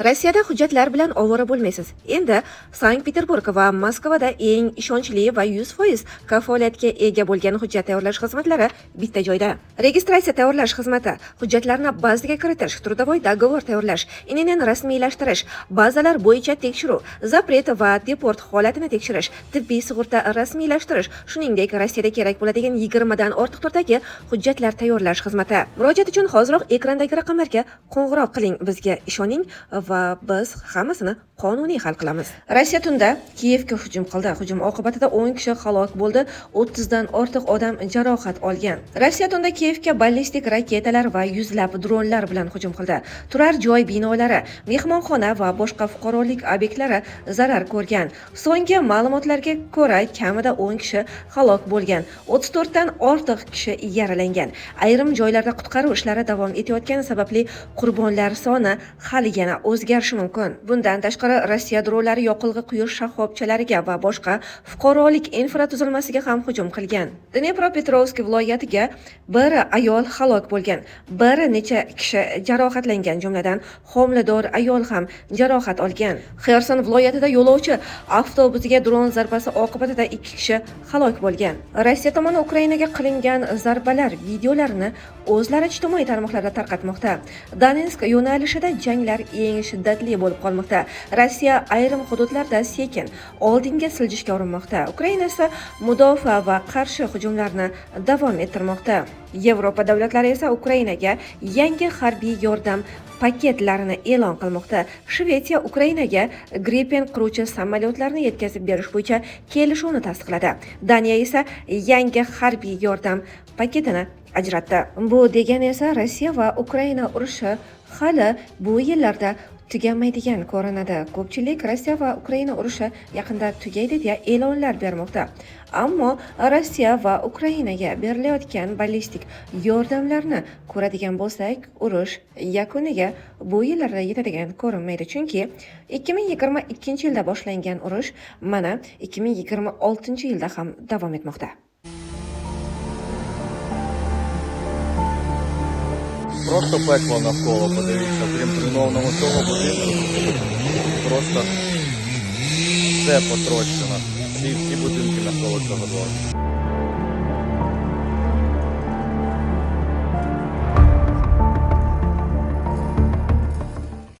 Rossiyada hujjatlar bilan ovora bo'lmaysiz. Endi Sankt-Peterburg va Moskvada eng ishonchli va 100% kafolatga ega bo'lgan hujjat tayyorlash xizmatlari bitta joyda. Registratsiya tayyorlash xizmati, hujjatlarni bazaga kiritish, trudavoy dogovor tayyorlash, INN rasmiylashtirish, bazalar bo'yicha tekshiruv, zapret va deport holatini tekshirish, tibbiy sug'urta rasmiylashtirish, shuningdek Rossiyada kerak bo'ladigan 20 dan ortiq turdagi hujjatlar tayyorlash xizmati. Murojaat uchun hoziroq ekrandagi raqamlarga qo'ng'iroq qiling, bizga ishoning va biz hammasini qonuniy hal qilamiz. Rossiya tunda Kiyevga hujum qildi. Hujum oqibatida 10 kishi halok bo'ldi, 30 dan ortiq odam jarohat olgan. Rossiya tunda Kiyevga ballistik raketalar va yuzlab dronlar bilan hujum qildi. Turar joy binolari, mehmonxona va boshqa fuqarolik obyektlari zarar ko'rgan. So'nggi ma'lumotlarga ko'ra, kamida 10 kishi halok bo'lgan, 34 dan ortiq kishi yaralangan. Ayrim joylarda qutqaruv ishlari davom etayotgani sababli qurbonlar soni hali yana o'zgarishi mumkin. Bundan tashqari Rossiya dronlari yoqilg'i quyish shoxobchalariga va boshqa fuqarolik infratuzilmasiga ham hujum qilgan. Dnepropetrovsk viloyatiga bir ayol halok bo'lgan, bir necha kishi jarohatlangan, jumladan homilador ayol ham jarohat olgan. Xerson viloyatida yo'lovchi avtobusiga dron zarbasi oqibatida 2 kishi halok bo'lgan. Rossiya tomoni Ukrainaga qilingan zarbalar videolarini o'zlari ijtimoiy tarmoqlarda tarqatmoqda. Donetsk yo'nalishida janglar eng shiddatli bo'lib qolmoqda. Rossiya ayrim hududlarda sekin oldinga siljishga urinmoqda. Ukraina esa mudofaa va qarshi hujumlarni davom ettirmoqda. Yevropa davlatlari esa Ukrainaga yangi harbiy yordam paketlarini e'lon qilmoqda. Shvetsiya Ukrainaga Gripen qiruvchi samolyotlarni yetkazib berish bo'yicha kelishuvni tasdiqladi. Daniya esa yangi harbiy yordam paketini ajratdi. Bu degani esa Rossiya va Ukraina urushi hali bu yillarda tugamaydigan ko'rinadi. Ko'pchilik Rossiya va Ukraina urushi yaqinda tugaydi deya e'lonlar bermoqda. Ammo Rossiya va Ukrainaga berilayotgan ballistik yordamlarni ko'radigan bo'lsak, urush yakuniga bu yillarda yetadigan ko'rinmaydi. Chunki 2022-yilda boshlangan urush mana 2026-yilda ham davom etmoqda. Просто пекло навколо, подивіться, крім тренованого цього будинку, просто все потрощено. Всі будинки навколо цього двору.